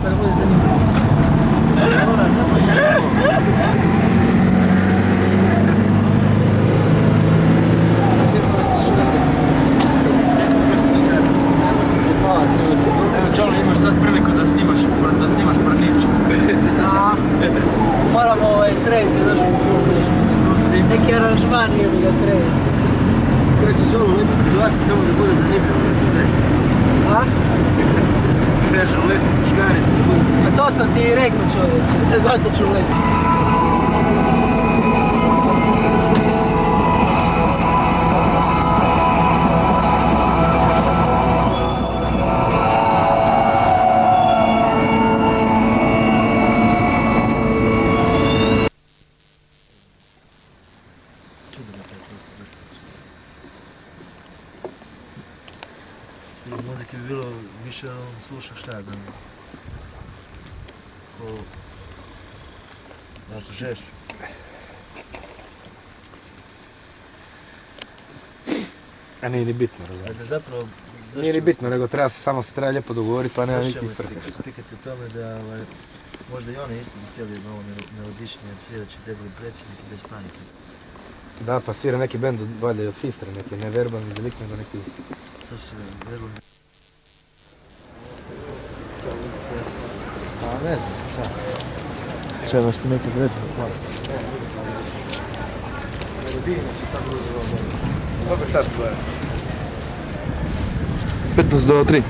da bude zanimljivo. Imaš sad priliku da snimaš Brnić. Da, moramo srediti nešto. Neki aranžman nije bi ga srediti. Sve ćeš ovu letnu situaciju samo da bude zanimljivo. A? Kažem letnu muškaricu da bude zanimljivo. A to sam ti i rekao čovječe, zato ću letiti. Muzike bi bilo više slušam šta ja znam. Ko... Zato žeš. A nije ni bitno, razumiješ. Da zapravo... Nije ni bitno, nego treba se treba lijepo dogovoriti, pa nema nikakvih prtaka. Spikati o tome da možda i one isto bi htjeli malo melodičnije svirat će Debeli predsjednik i bez panike. Da, pa svira neki bend valjda od Fistra, neki neverbalni delik, nego neki... To su verbalni... Pa ne znam, šta? Čevaš ti nekog redno? Koliko sad stoje? 15 do 3.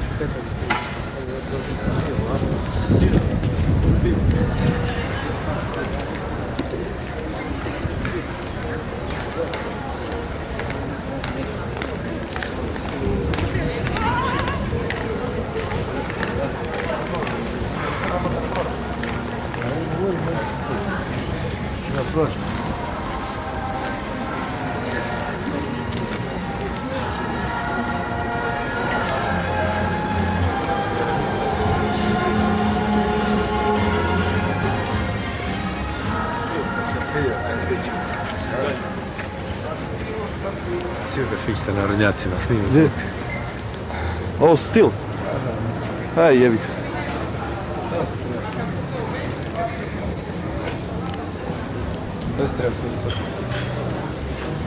Silver Fixa na rodnjacima snimio. Gdje? Ovo stil? Aj jebik. Bez treba snimiti.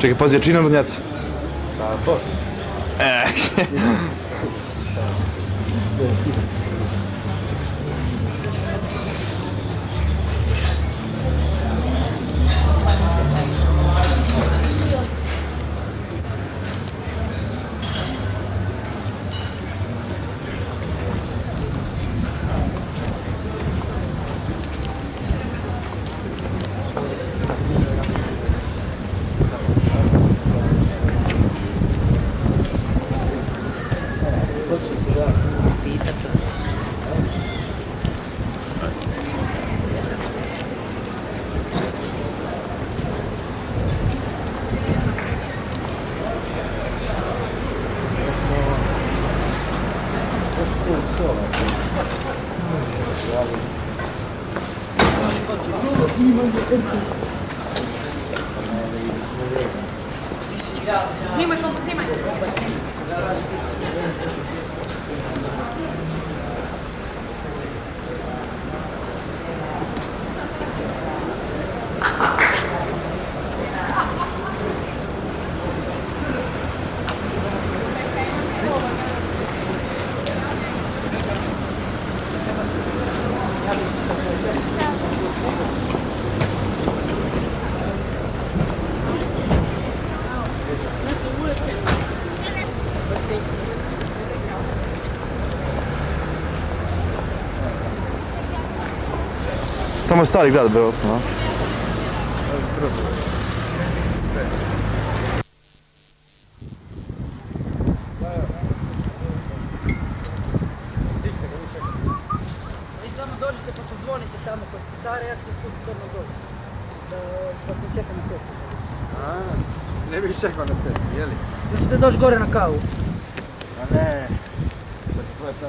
Čekaj, pazi, ja činim rodnjaci. Pa to. Снимай, снимай. Tamo je stari grad, Beograd, no? Vi samo dođete pa pozvonite tamo kod stare, ja ću spustiti odmah dođe. Da se čeka na cestu. Ne bih čekao na cestu, jeli? Vi ćete doći gore na kavu. A ne.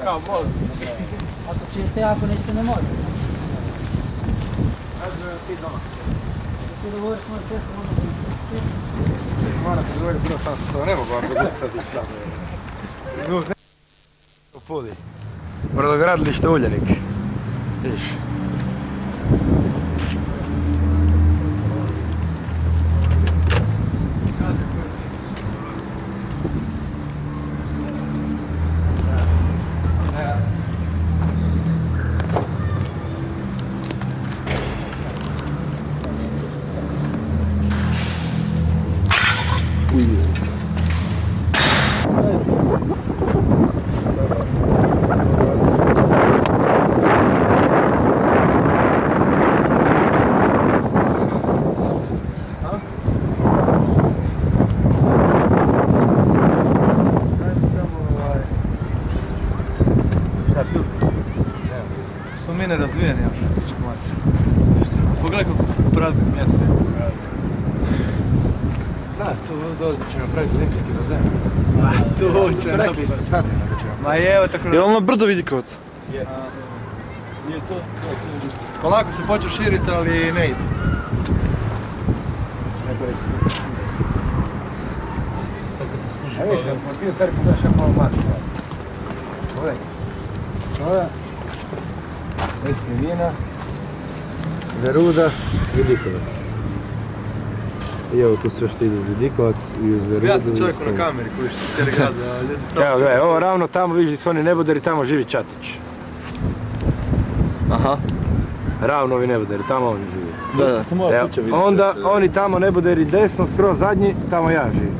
Kao molim. Ako ćete, ako nećete ne možete. Ajde ti doma. Da se dogovoriš moju cestu, onda ćemo se. Moram se dogovoriti bilo sam što ne mogu vam dogustati šlabe. Pudi. Brodogradilište Uljanik. Vidiš. Smo mi nerazvijeni, ja pogledaj kako praznih mjesta je. Da, tu dođe ćemo napraviti olimpijski bazen. To će Rekli smo sad, Ma evo tako... Je ono brdo Vidikovac? Je to. Polako se počeo širiti, ali ne ide. A vidiš, da ti stari pogledaš jako malo mač. Pogledaj. Čoja, Eskrivina, Veruda, Vidikovac. I evo tu sve što ide uz Vidikovac i uz Verudu. Ja sam čovjek na kameri koji što se cijeli grad, a ljudi samo... Evo gledaj, ovo ravno tamo vidiš su oni neboderi, tamo živi Čatić. Aha. Ravno ovi neboderi, tamo oni živi. Da. Evo, onda oni tamo neboderi desno, skroz zadnji, tamo ja živim.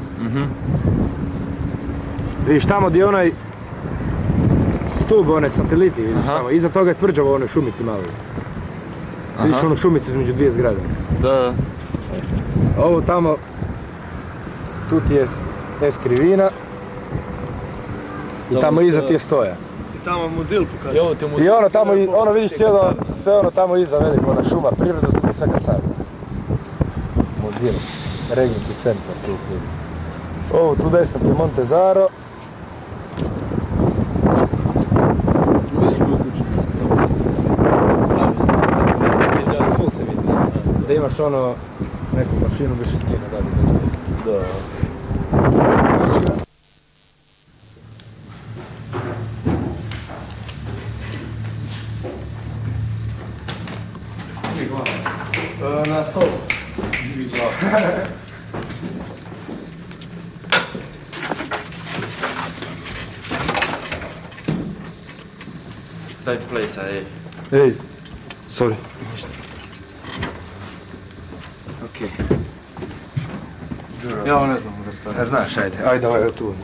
Vidiš tamo gdje onaj stub, onaj sateliti, vidiš Aha. tamo, iza toga je tvrđava u onoj šumici malo. Vidiš onu šumicu između dvije zgrade. Da. Ovo tamo, tu ti je Eskrivina i tamo iza ti je Stoja. I tamo muzil pokaže. I ono tamo, ono vidiš cijelo, sve ono tamo iza veliko, ona šuma, priroda, tu je svega sad. Mozil, regionalni centar tu vidiš. Ovo tu desno ti je Montezaro. Da imaš ono, neku mašinu bez šetkina, da. Na stolu. Daj plesa, ej. Ej, sorry. Okej. Ja ovo ne znam u restoranu. Znaš, ajde, ovaj je tu.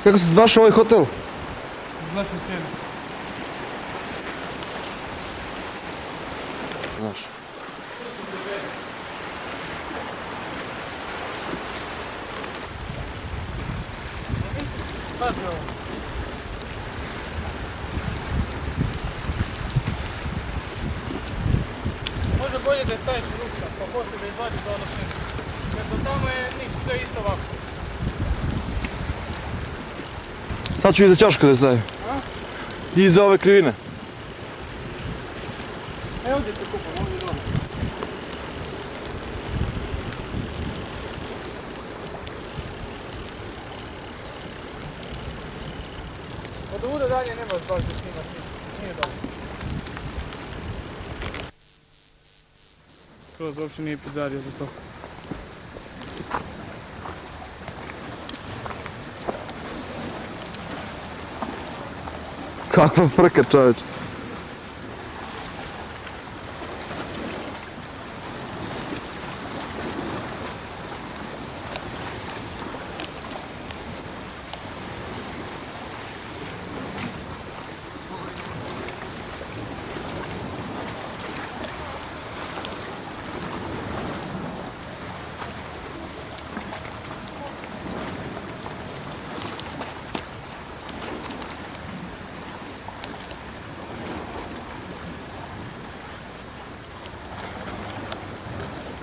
Kako se zvaš ovaj hotel? Znaš li cijenu? Znaš. Pazi ovo. Može bolje da je staviš ruka, pa poslije da izvadi do onog snima. Jer do tamo je ništa, to je isto ovako. Sad ću iza ćoška da stavim. I iza ove krivine. E, ovdje te kupam, ovdje doma. Od ovuda dalje nemaš baš da snimaš ništa, nije dobro. skroz uopće nije pizario za to. Kakva frka, čovječ.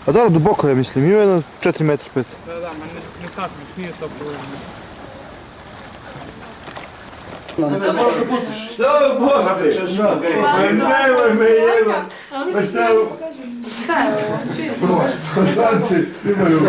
A da, duboko je, mislim, ima jedno 4 metra 5. Da, ma ne takneš, nije to problem. Što Bože? Pa nemoj me jedan. Pa šta je ovo? Šta je ovo? Poslanci imaju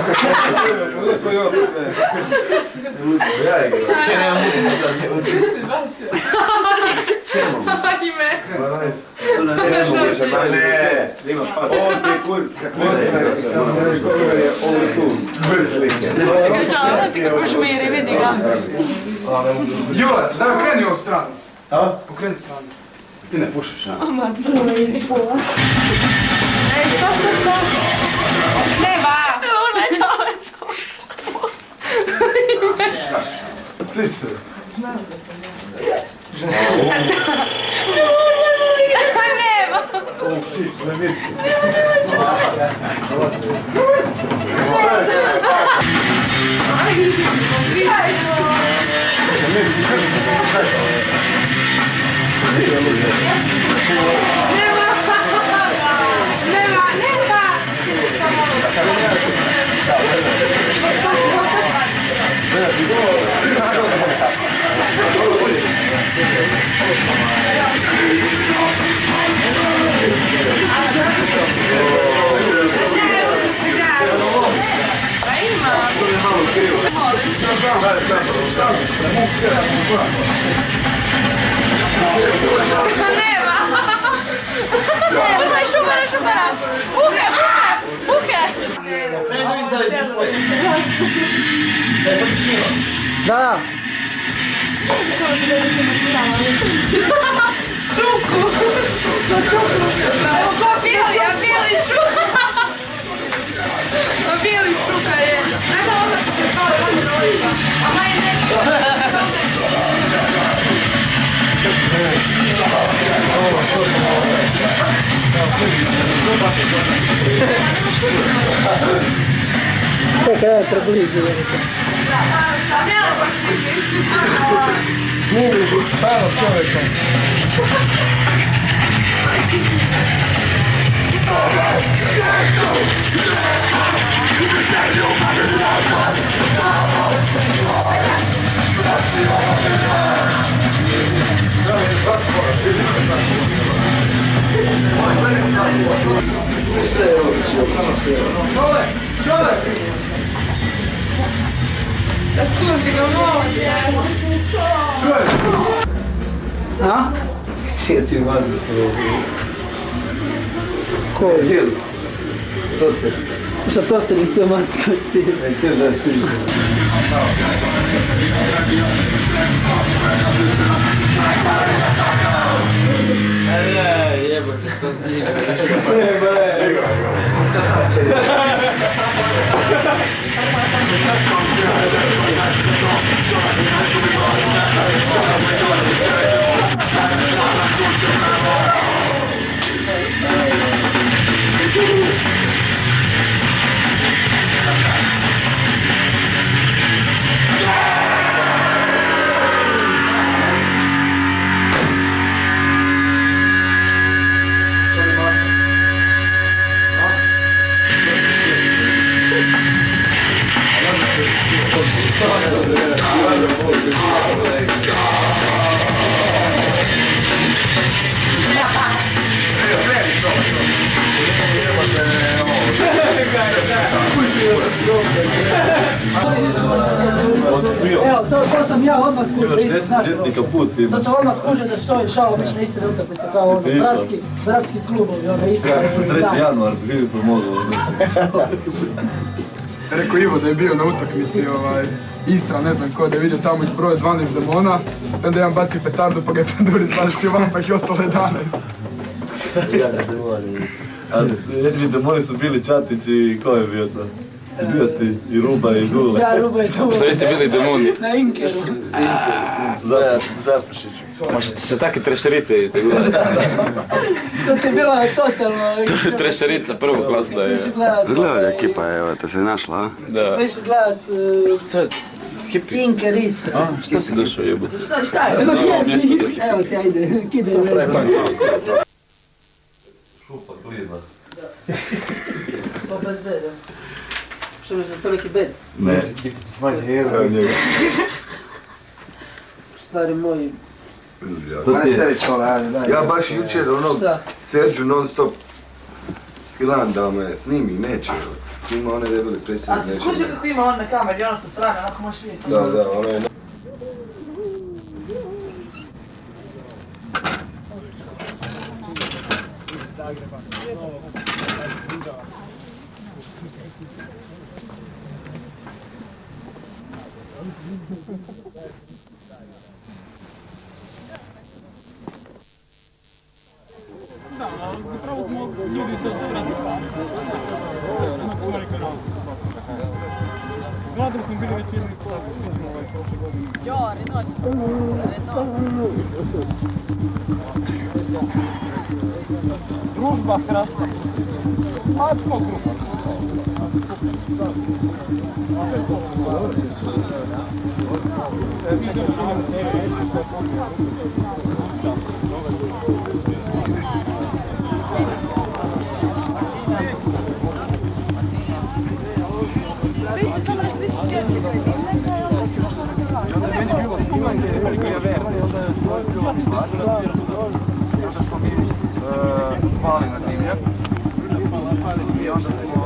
Jura, daj okreni ovu stranu. Okreni stranu. Ti ne pušiš, a? Ej, što? Nema! Ona je Ti se. Nema! Ovo šić, ne vidi. Šupara! Buke! Da! Čuku! Bili šuka! Bili šuka je! Znaš da ono se prepali vamo na ulica? A maj je nešto! Čekaj, evo preblizu. Stvarno čovjeka. Čovjek! Da služi ga novac, Čovjek! A? Gdje ti mazit ovo? Ko je? Dijelu. To ste. Šta to ste mi to matko ti? Ne, ti da skuži se. Ne, jebote, to snima. vama skuže, isto, znaš Četnika bro. put ima. To se vama skuže da što je šao obično iste utakmice kao ono, bratski klubovi, ono isto. 3. januar, živi pomogao. Rekao Ivo da je bio na utakmici Istra, ne znam ko, da je vidio tamo iz broja 12 demona, onda jedan bacio petardu pa ga je pandur izbacio van pa ih je ostalo 11. Ja ne demoni. Ali jedini demoni su bili Čatić i ko je bio to? Bio ti i Ruba i Dule. Ja, Ruba i Dule. Šta vi ste bili demoni? Na Inkeru. Zapršiću. Ma se taki trešerite, tako da. To ti je bila totalno... To je trešerica prvog klasa je. Gledaj ekipa, evo te se našla, a? Da. Viš gledat Sad, hippie. Inker isto. A, šta si došao jebote? Šta je? Evo ti, ajde, kidaj vezu. Šupa klizna. To bez beda. Što mi za toliki bed? Ne. Evo njega. Stari moji. Ja baš jučer Šta? Serđu non stop Ilan da me snimi, neće. Snima one debeli A predsjednik, se neće. skuži kako ima on na kameri, ono sa strane, onako možeš vidjeti. Da, ono je... Gledali smo bili već jedni prošle godine. Jo, Družba krasna. A smo grupa. Pali na dimnjak. I onda smo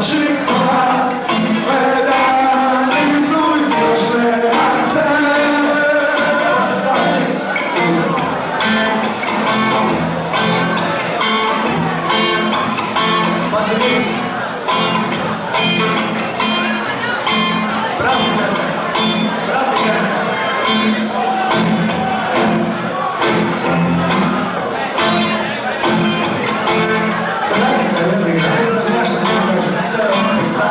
Thank you.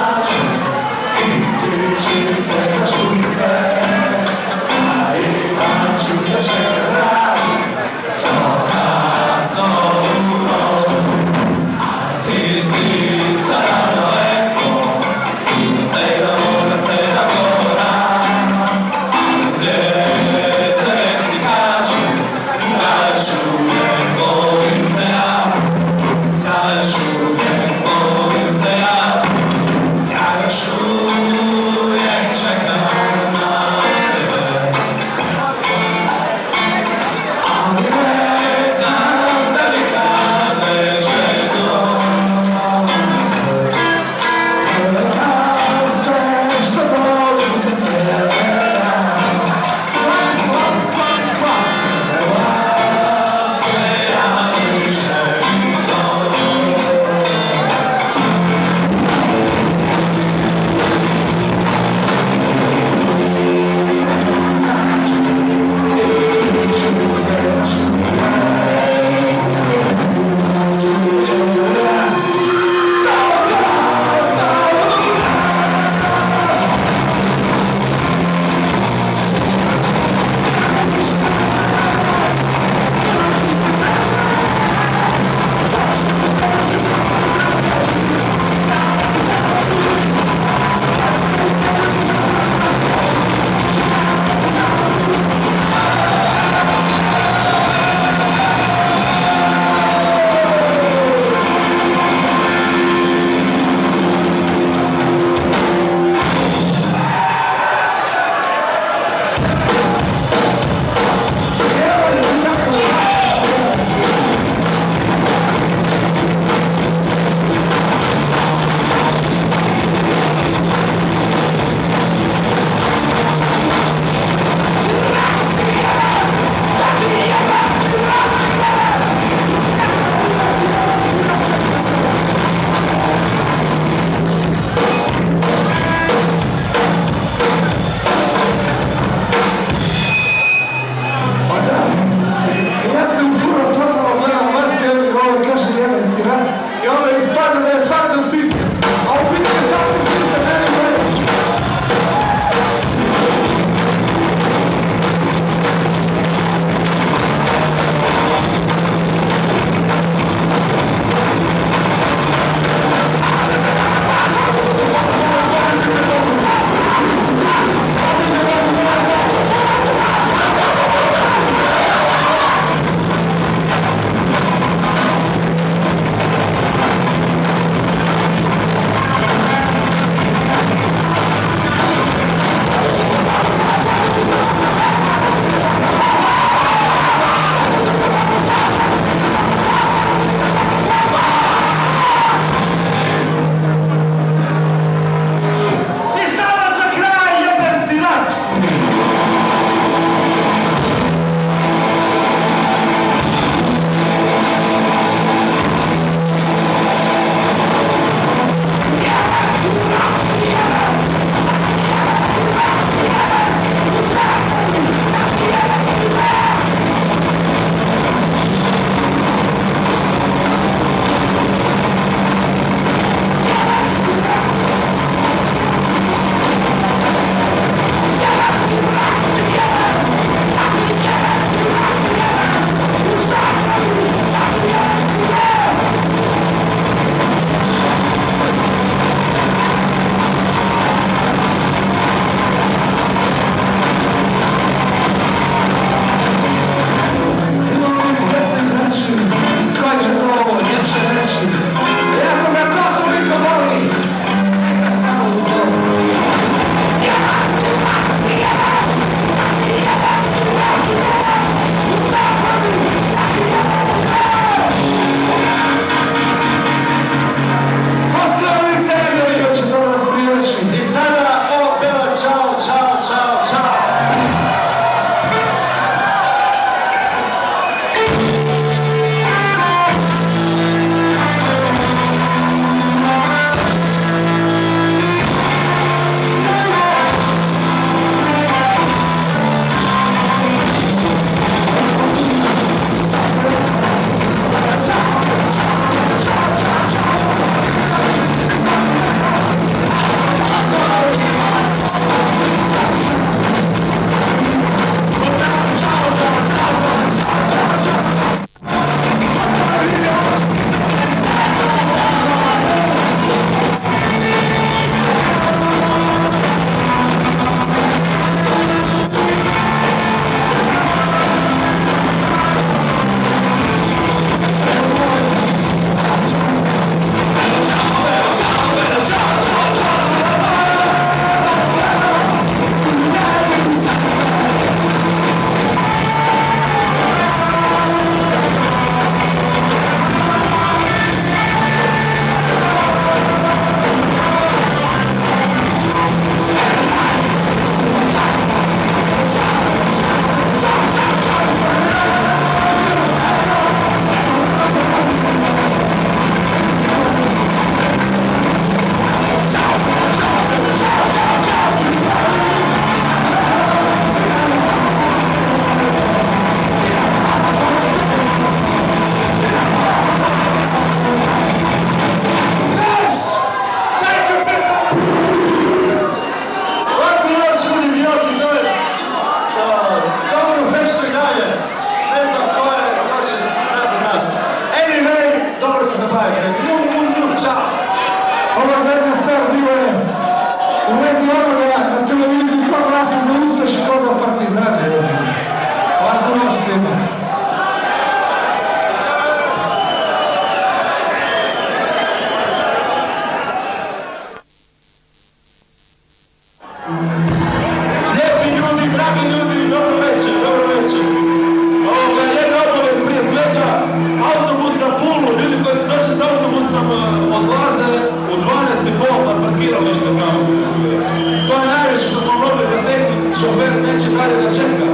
jedna stvar bila je u vezi onoga na televiziji ko glasa za Ustaš i ko za Partizane. Lako noć svima. Lijepi ljudi, dragi ljudi, dobro večer, dobro večer. Jedna obavez prije svega, autobus za Pulu, ljudi koji su došli s autobusom odlaze u 12:30 na parkiralište tamo. To je najviše što smo mogli zateknuti, šofer neće dalje da čeka.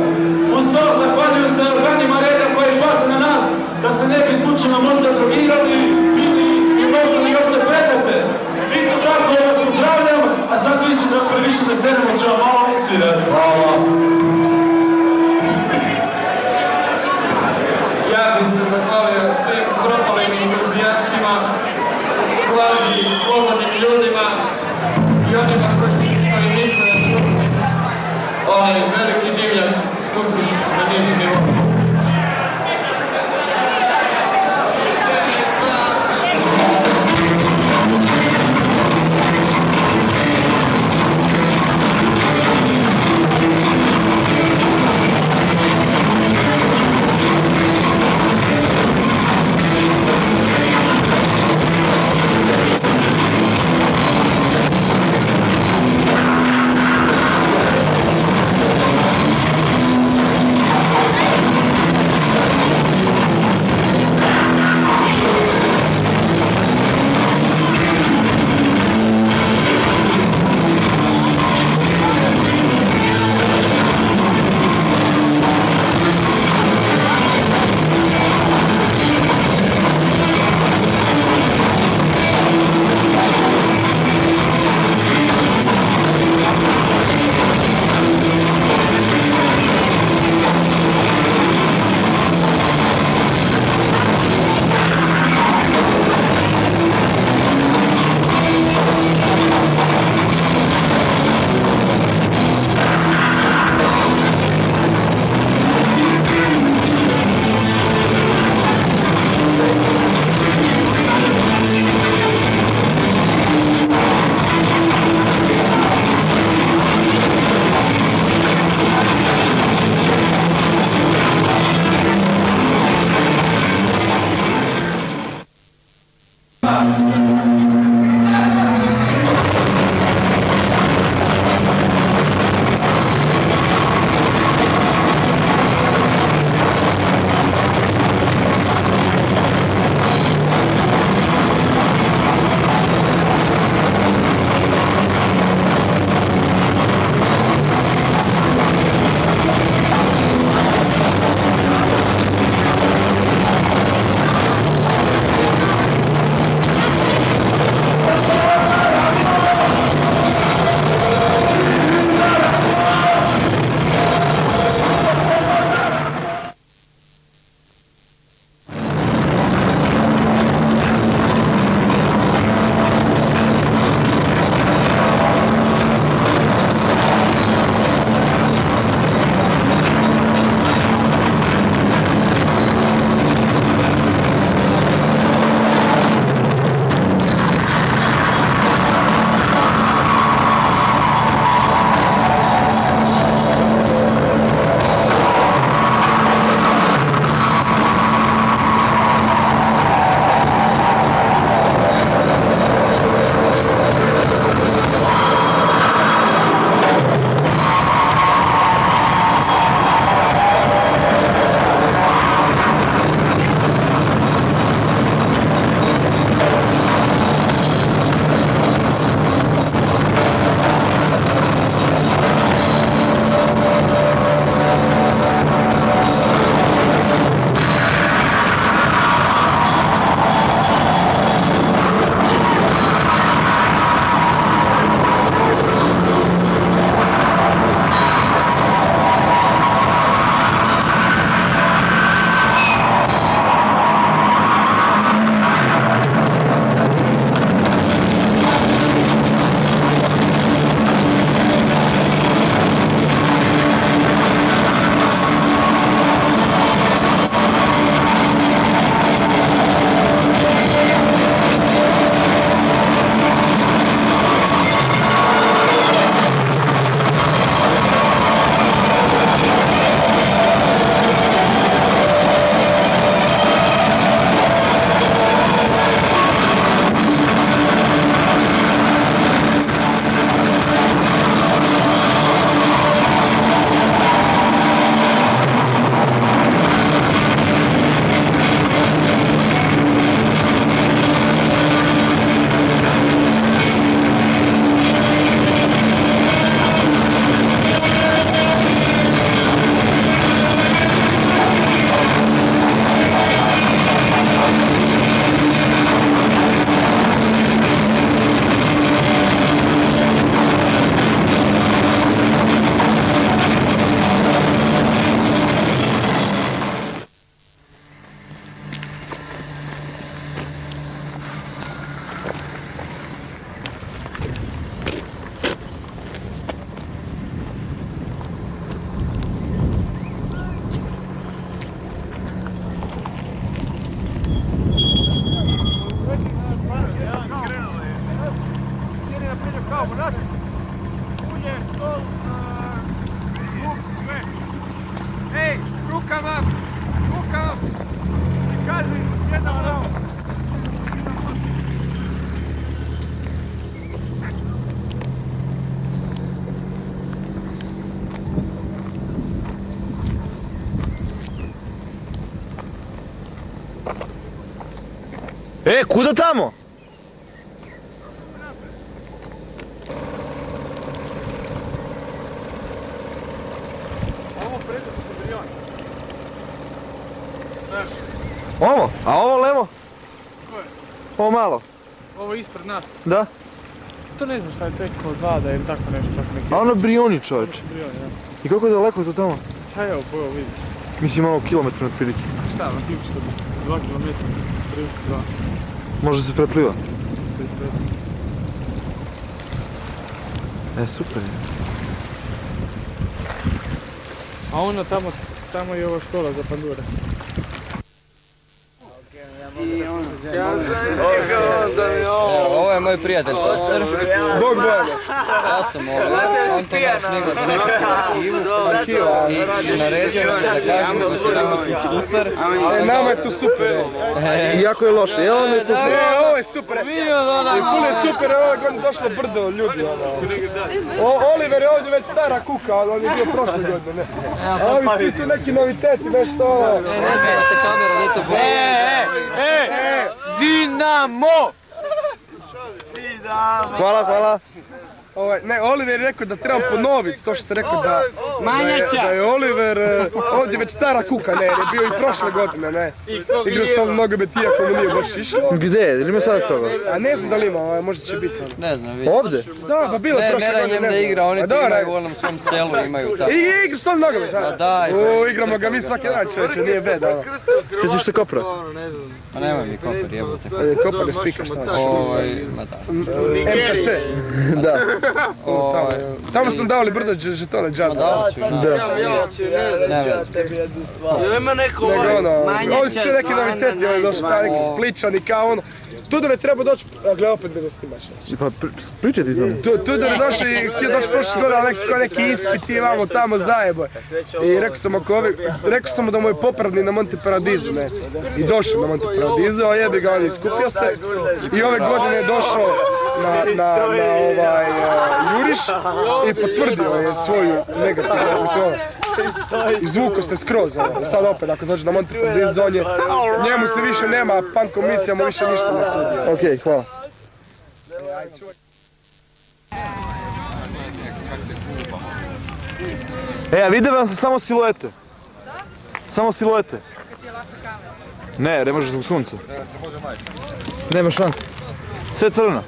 Uz to zahvaljujem se organima reda koji paze na nas, da se ne bi slučajno možda drogirali, bili i nosili još te predmete. Isto tako vas pozdravljam, a sad više veselimo ću vam malo svirati. Hvala. Ja bih se zahvalio svim propalim entuzijastima, Klaudiji i slobodnim ljudima i onima koji misle da su ovaj veliki divljak spustiti na njih Kao monati. Ulje, sol, luk, sve. Ej, rukama! Rukama! I kaži, jedan pravo. Kuda tamo? Ovo predu su Brion. Ovo? A ovo levo? Koje? Ovo malo? Ovo je ispred nas. Da? To ne znam šta je preko 2 da ili tako nešto tako neki. A ono Brioni, čovječe. Brion, ja. I koliko je daleko to tamo? Pa evo, bojo vidiš. Mislim ono kilometar otprilike. Šta, na tipu što bi? 2 km, 2. Može se prepliva. Super je. A ono tamo je ova škola za pandure. Ovo je moj prijatelj Toster. Bog Bojana. Ja sam on to naš nego za nekakvu arhivu i naredio nam da kažemo da će nama tu super. Nama je tu super. Iako je loše, jel ono je super? Ovo je super. Ful je super, ovo je godine došlo brdo ljudi. Oliver je ovdje već stara kuka, ali on je bio prošle godine, ne. A ovi svi tu neki noviteti, nešto ovo. Ne znam da te kamera, gdje to bilo. Dinamo! Hvala. Ne, Oliver je rekao da trebam ponoviti to što se rekao da je Oliver ovdje već stara kuka, ne, jer je bio i prošle godine, ne. Igrao s tom nogomet iako mu nije baš išlo. Gdje? Ili ima sad toga? A ne znam da li ima, možda će biti ono. Ne znam, vidi. Ovdje? Da, pa bilo prošle Ne da godine, njem da igra, oni to imaju u onom svom selu, imaju tako. I igra s tom nogomet, da. daj. Igramo ga mi svaki dan, čovječe, nije bed, ono. Sjećaš se Kopra? Pa nemoj mi koper, jebote. Kopar je spika, šta hoćeš? Ma da. MKC. Da. Tamo sam davali brdo žetone džaba. Dao ću, Nego ono, ovi su sve neki noviteti, oni došli taj neki Spličani kao ono. Tudor je trebao doći, a gle opet me ne snimaš. Pa pričaj ti znam. Tudor je došao i htio doći prošle godine, ali neki ispit i vamo tamo zajebo. I rekao sam mu da mu je popravni na Monte Paradisu, ne. I došao na Monte Paradisu, a jebi ga, on je iskupio se. I ove godine je došao na juriš i potvrdio je svoju negativnu, mislim ono. Izvukao se skroz, ono. Sad opet, ako dođe na Monte Paradisu, on je, njemu se više nema, a pan komisija mu više ništa ne sudi. Okej, hvala. A vide vam se samo siluete. Samo siluete. Ne, ne možeš zbog sunca. Nema šanse. Sve crno.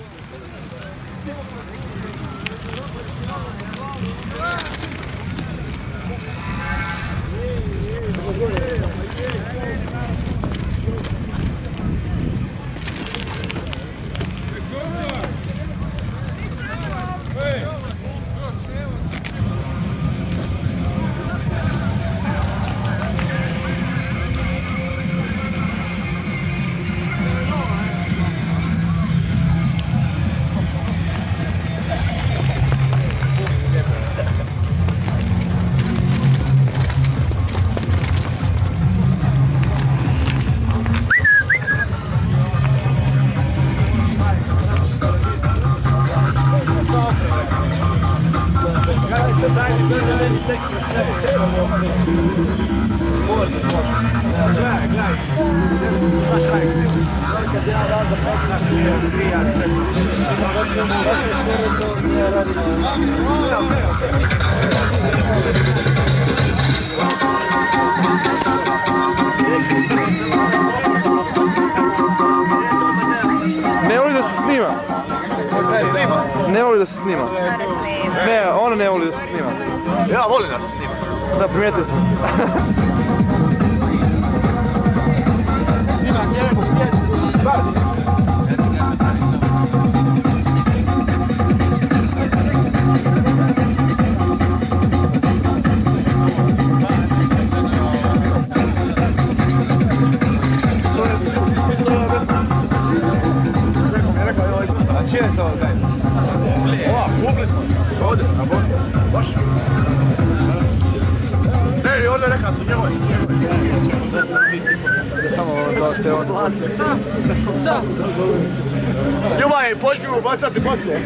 Ne voli da se snima. Ne voli da se snima. Ne, ona ne voli da se snima. Ja volim da se snima. Da, primijetio sam. Čije je to? Ovdje, na bodu. Baš. Ne, ovdje neka su njevoj. Samo da te on... Ljubav, počnemo bacati boce.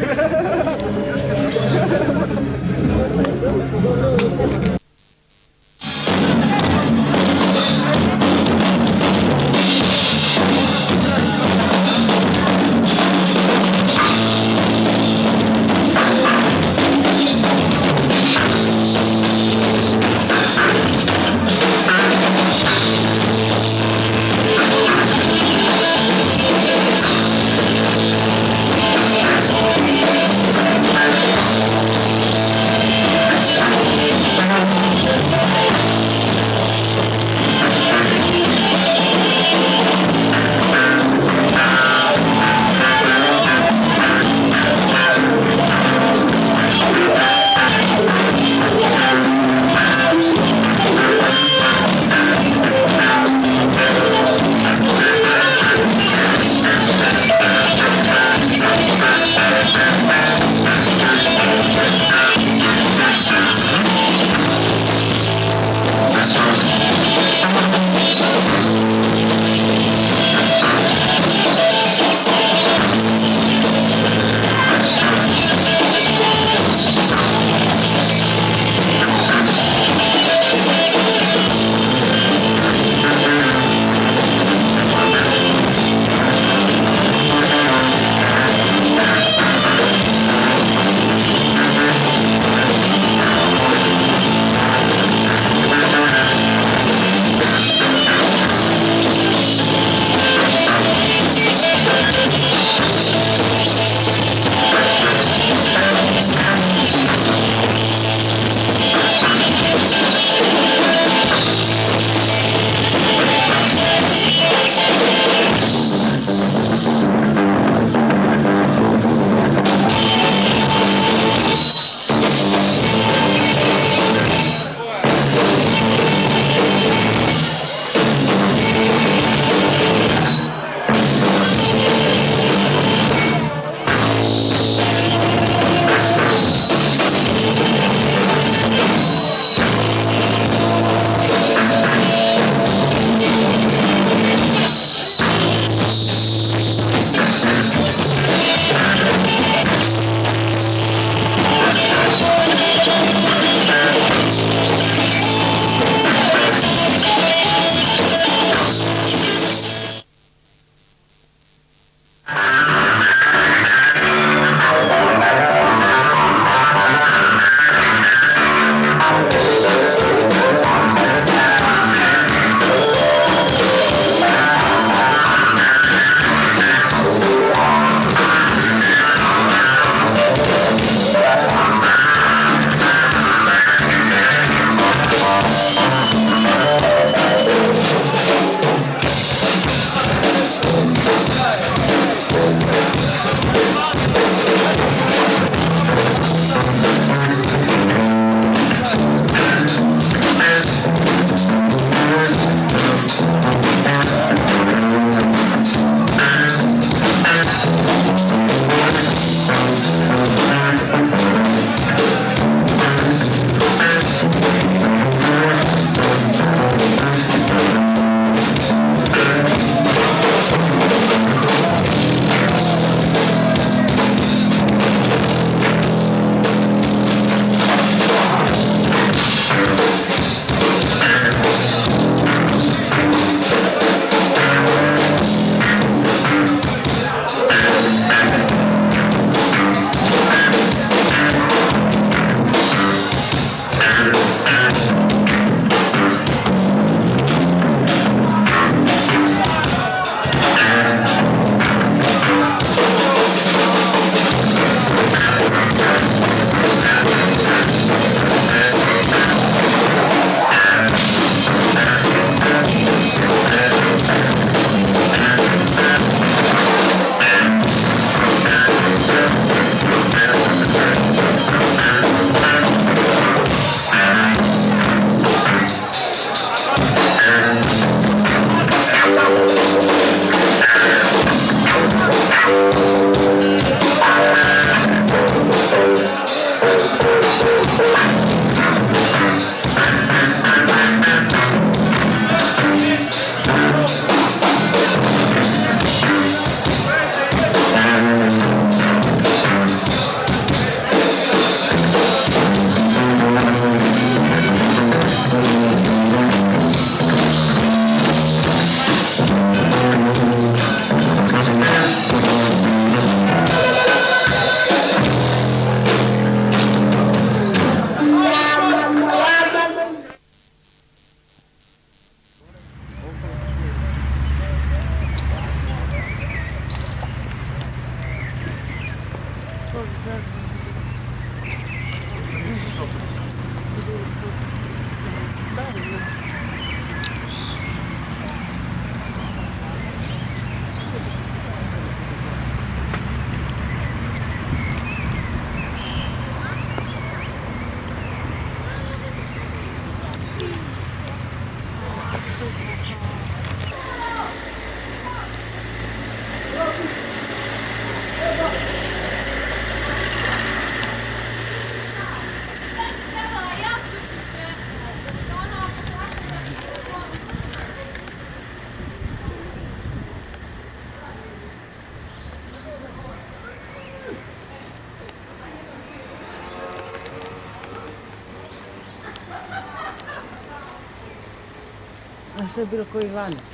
A što je bilo koji lani?